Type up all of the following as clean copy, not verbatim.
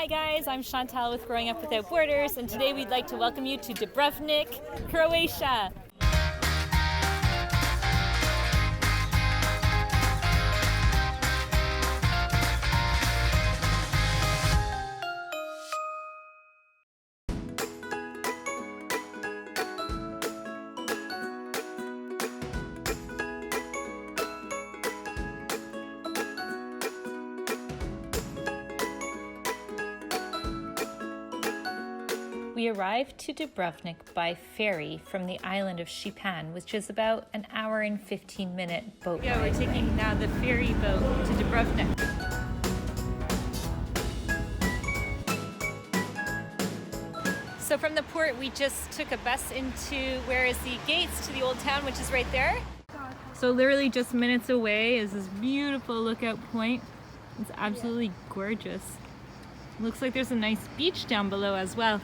Hi guys, I'm Chantal with Growing Up Without Borders, and today we'd like to welcome you to Dubrovnik, Croatia. We arrived to Dubrovnik by ferry from the island of Sipan, which is about an hour and 15-minute boat ride. Yeah, we're taking now the ferry boat to Dubrovnik. So from the port, we just took a bus into where is the gates to the Old Town, which is right there. So literally just minutes away is this beautiful lookout point. It's absolutely gorgeous. Looks like there's a nice beach down below as well.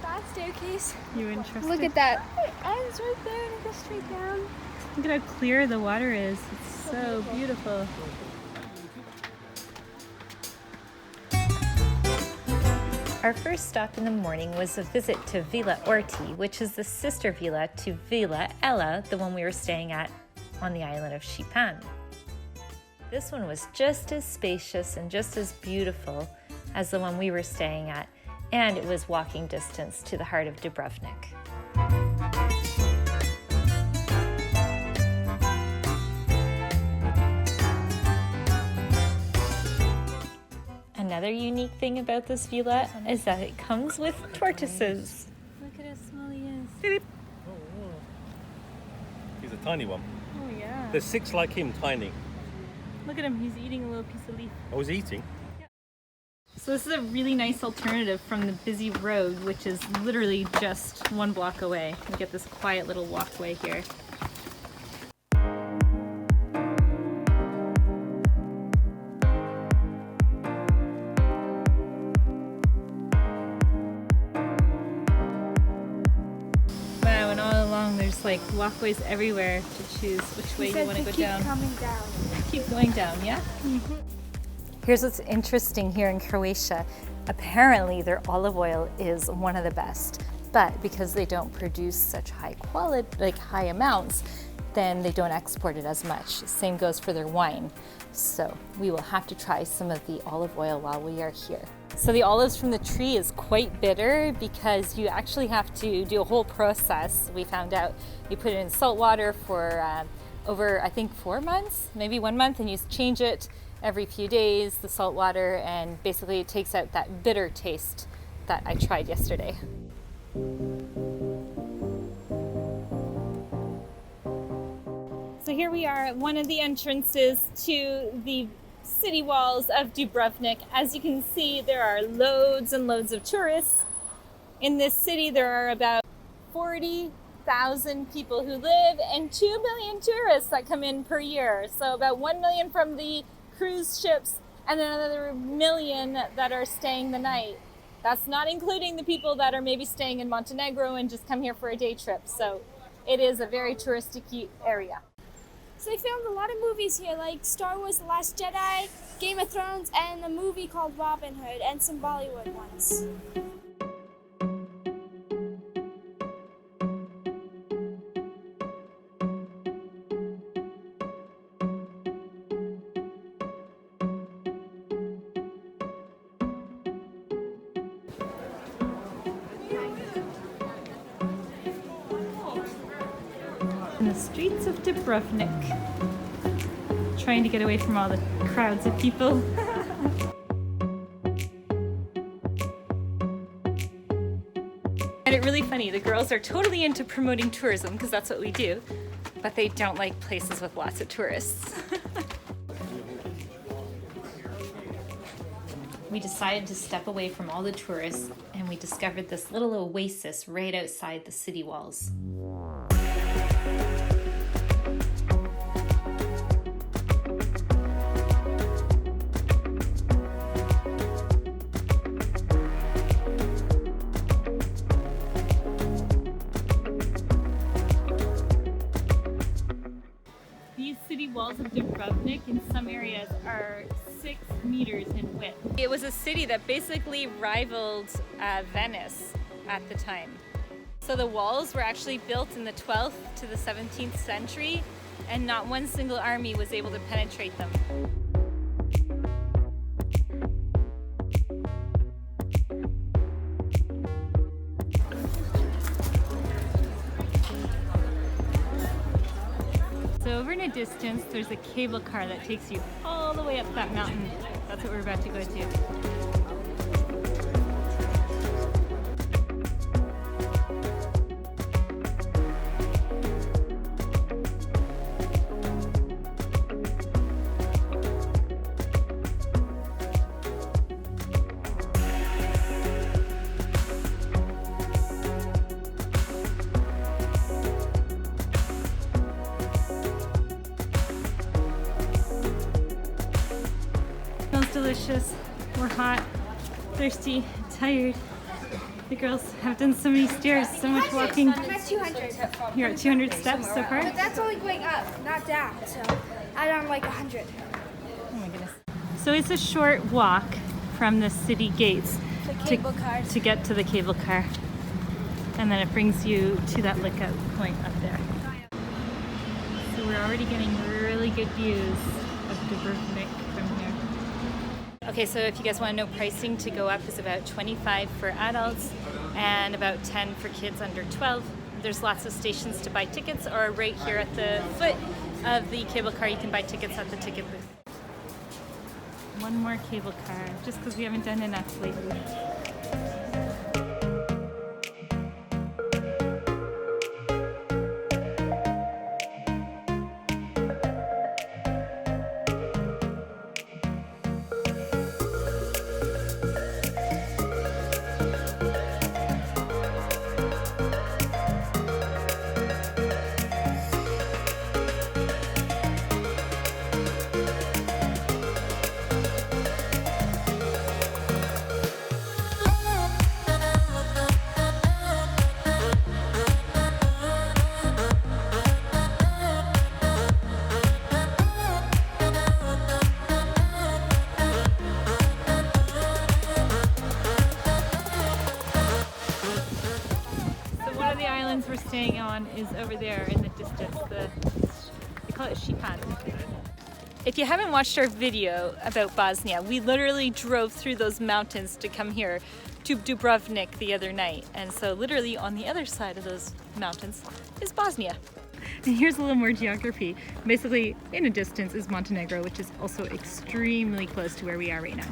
That staircase. You interested? Look at that. It ends right there and it goes straight down. Look at how clear the water is. It's so beautiful. Our first stop in the morning was a visit to Villa Orti, which is the sister villa to Villa Ella, the one we were staying at on the island of Sipan. This one was just as spacious and just as beautiful as the one we were staying at, and it was walking distance to the heart of Dubrovnik. Another unique thing about this villa is that it comes with tortoises. Look at how small he is. Beep. Oh, he's a tiny one. Oh yeah. There's 6 like him, tiny. Look at him, he's eating a little piece of leaf. I was eating. So this is a really nice alternative from the busy road, which is literally just 1 block away. We get this quiet little walkway here. Wow, and all along there's like walkways everywhere to choose which way you want to go down. Keep coming down. Keep going down, yeah? Mm-hmm. Here's what's interesting here in Croatia. Apparently their olive oil is one of the best, but because they don't produce such high quality, like high amounts, then they don't export it as much. Same goes for their wine. So we will have to try some of the olive oil while we are here. So the olives from the tree is quite bitter because you actually have to do a whole process. We found out you put it in salt water for over, I think 4 months, maybe 1 month, and you change it every few days, the salt water, and basically it takes out that bitter taste that I tried yesterday. So here we are at one of the entrances to the city walls of Dubrovnik. As you can see, there are loads and loads of tourists. In this city, there are about 40,000 people who live and 2 million tourists that come in per year. So about 1 million from the cruise ships and another 1 million that are staying the night. That's not including the people that are maybe staying in Montenegro and just come here for a day trip. So it is a very touristy area. So they filmed a lot of movies here, like Star Wars: The Last Jedi, Game of Thrones, and a movie called Robin Hood, and some Bollywood ones. In the streets of Dubrovnik, trying to get away from all the crowds of people. And it's really funny, the girls are totally into promoting tourism because that's what we do, but they don't like places with lots of tourists. We decided to step away from all the tourists and we discovered this little oasis right outside the city walls. These city walls of Dubrovnik in some areas are 26 meters in width. It was a city that basically rivaled Venice at the time. So the walls were actually built in the 12th to the 17th century, and not one single army was able to penetrate them. So over in a distance, there's a cable car that takes you all the way up that mountain. That's what we're about to go to. Delicious. We're hot, thirsty, tired. The girls have done so many stairs, so much walking. I'm at 200. You're at 200 steps so far? But that's only going up, not down. So I'm like 100. Oh my goodness. So it's a short walk from the city gates to get to the cable car. And then it brings you to that lookout point up there. So we're already getting really good views of Dubrovnik from here. Okay, so if you guys want to know, pricing to go up is about 25 for adults and about 10 for kids under 12. There's lots of stations to buy tickets, or right here at the foot of the cable car you can buy tickets at the ticket booth. One more cable car, just because we haven't done enough lately. We're staying on is over there in the distance. They call it Sipan. If you haven't watched our video about Bosnia, we literally drove through those mountains to come here to Dubrovnik the other night. And so literally on the other side of those mountains is Bosnia. And here's a little more geography. Basically, in a distance is Montenegro, which is also extremely close to where we are right now.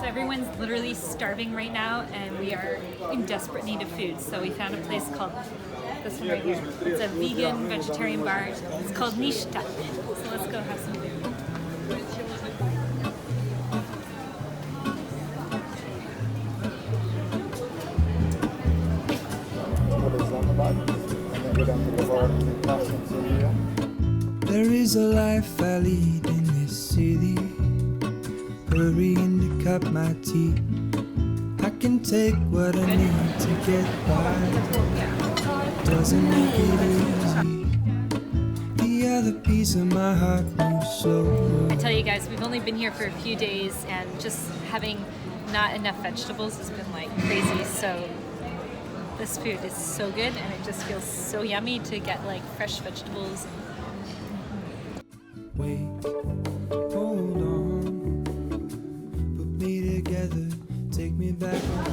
Everyone's literally starving right now, and we are in desperate need of food. So we found a place called this one right here. It's a vegan, vegetarian bar. It's called Nishta. So let's go have some food. There is a life I lead in this city, hurrying to cut my teeth. I can take what I need to get by, doesn't make it easy. The other piece of my heart moves slow. I tell you guys, we've only been here for a few days, and just having not enough vegetables has been like crazy. So this food is so good, and it just feels so yummy to get like fresh vegetables. Wait, hold on, put me together, take me back where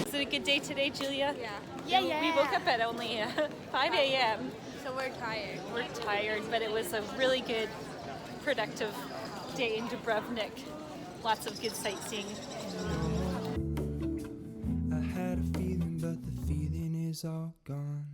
Is it a good day today, Julia? Yeah. We woke up at only 5 a.m. So we're tired. We're tired, but it was a really good, productive day in Dubrovnik. Lots of good sightseeing. I had a feeling, but the feeling is all gone.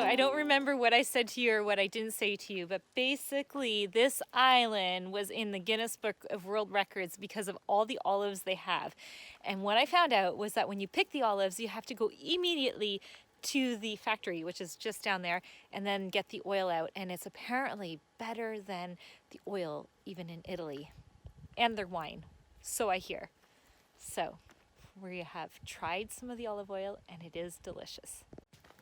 I don't remember what I said to you or what I didn't say to you, but basically this island was in the Guinness Book of World Records because of all the olives they have. And what I found out was that when you pick the olives, you have to go immediately to the factory, which is just down there, and then get the oil out. And it's apparently better than the oil even in Italy, and their wine, so I hear. So we have tried some of the olive oil and it is delicious.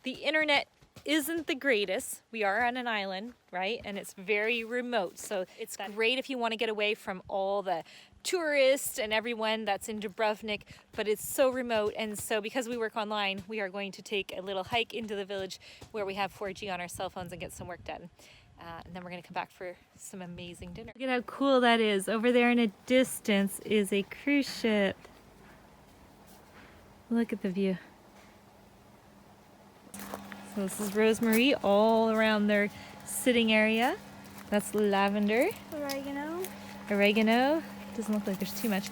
The internet isn't the greatest. We are on an island, right? And it's very remote. So it's great if you want to get away from all the tourists and everyone that's in Dubrovnik, but it's so remote. And so because we work online, we are going to take a little hike into the village where we have 4G on our cell phones and get some work done. And then we're going to come back for some amazing dinner. Look at how cool that is. Over there in a distance is a cruise ship. Look at the view. So this is rosemary all around their sitting area. That's lavender. Oregano. Oregano. Doesn't look like there's too much.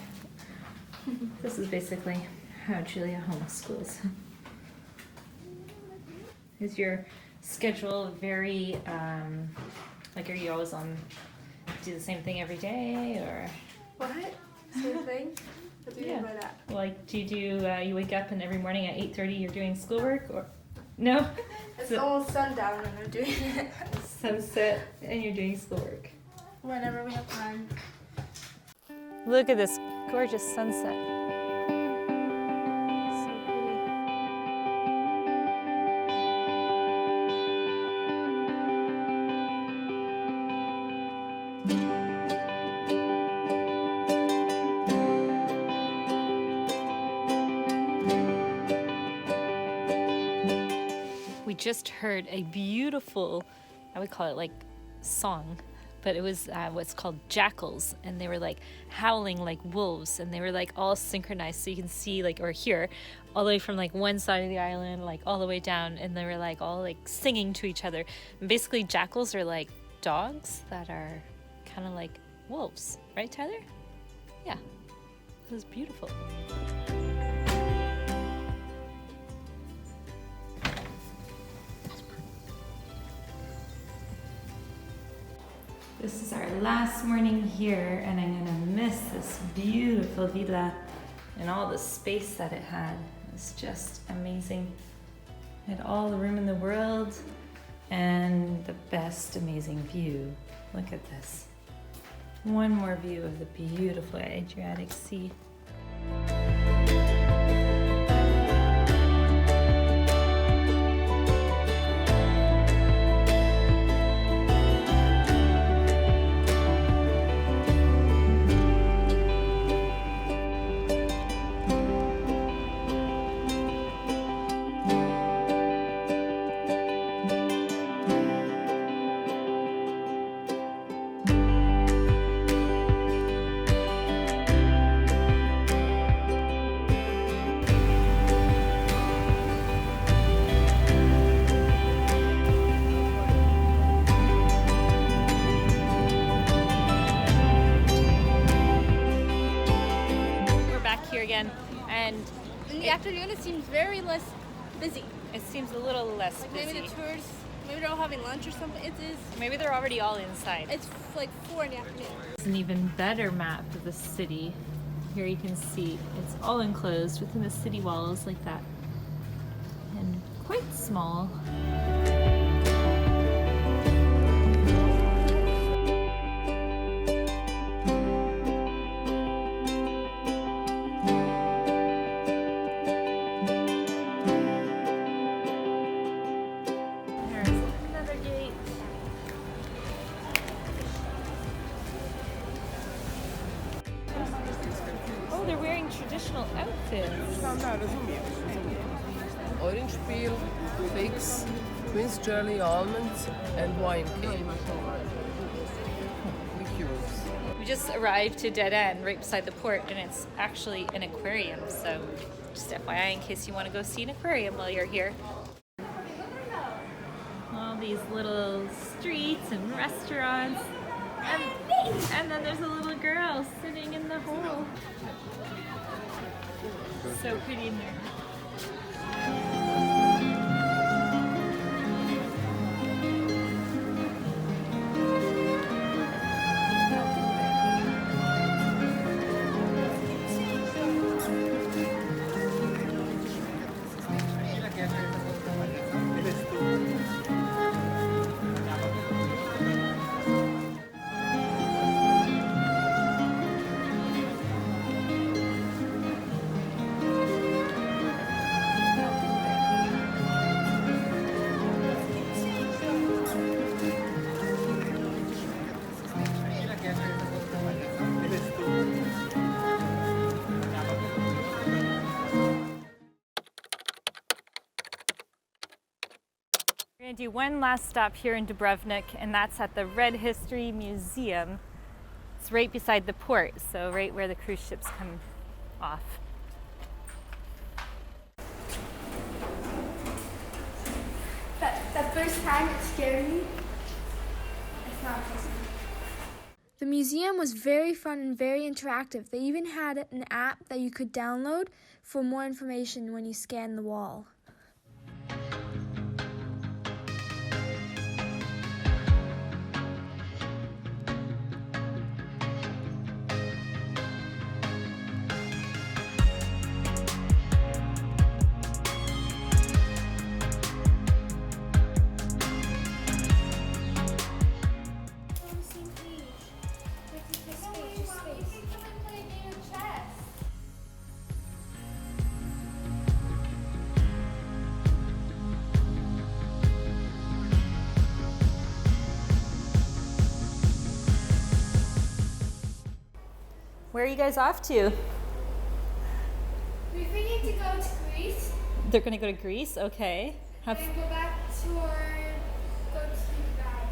This is basically how Julia homeschools. Is your schedule very, like, are you always on, do the same thing every day, or? What? Same thing? What do you mean by that? Like, do you do, you wake up and every morning at 8:30 you're doing schoolwork, or? No? It's almost sundown when I'm doing it. Sunset and you're doing schoolwork. Whenever we have time. Look at this gorgeous sunset. So pretty. We just heard a beautiful, I would call it like song, but it was what's called jackals, and they were like howling like wolves, and they were like all synchronized, so you can see like, or hear all the way from like one side of the island like all the way down, and they were like all like singing to each other. And basically jackals are like dogs that are kind of like wolves, right, Tyler? Yeah, it was beautiful. This is our last morning here, and I'm gonna miss this beautiful villa and all the space that it had. It's just amazing. It had all the room in the world and the best amazing view. Look at this. One more view of the beautiful Adriatic Sea. Again, and in the afternoon it seems very less busy. It seems a little less like busy. Maybe the tourists, maybe they're all having lunch or something. It is. Maybe they're already all inside. It's like 4 in the afternoon. It's an even better map of the city. Here you can see it's all enclosed within the city walls like that, and quite small. they're wearing traditional outfits. Orange peel, figs, quince jelly, almonds, and wine cake. Liqueurs. We just arrived to Dead End right beside the port, and it's actually an aquarium. So just FYI, in case you want to go see an aquarium while you're here. All these little streets and restaurants. And then there's a little girl sitting in the hole. So pretty in there. We're going to do one last stop here in Dubrovnik, and that's at the Red History Museum. It's right beside the port, so right where the cruise ships come off. The first time it scared me. It's not possible. The museum was very fun and very interactive. They even had an app that you could download for more information when you scan the wall. Where are you guys off to? We're thinking to go to Greece They're going to go to Greece? Okay. and go back to go to Dubai.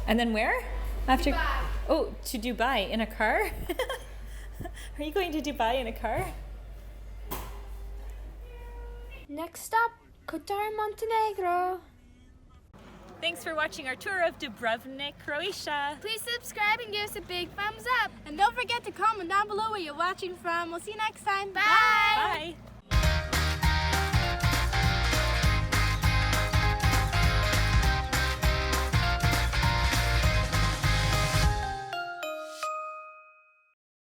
And then where? After? Dubai. Oh, to Dubai in a car? Are you going to Dubai in a car? Next stop, Kotor, Montenegro. Thanks for watching our tour of Dubrovnik, Croatia. Please subscribe and give us a big thumbs up. And don't forget to comment down below where you're watching from. We'll see you next time. Bye. Bye.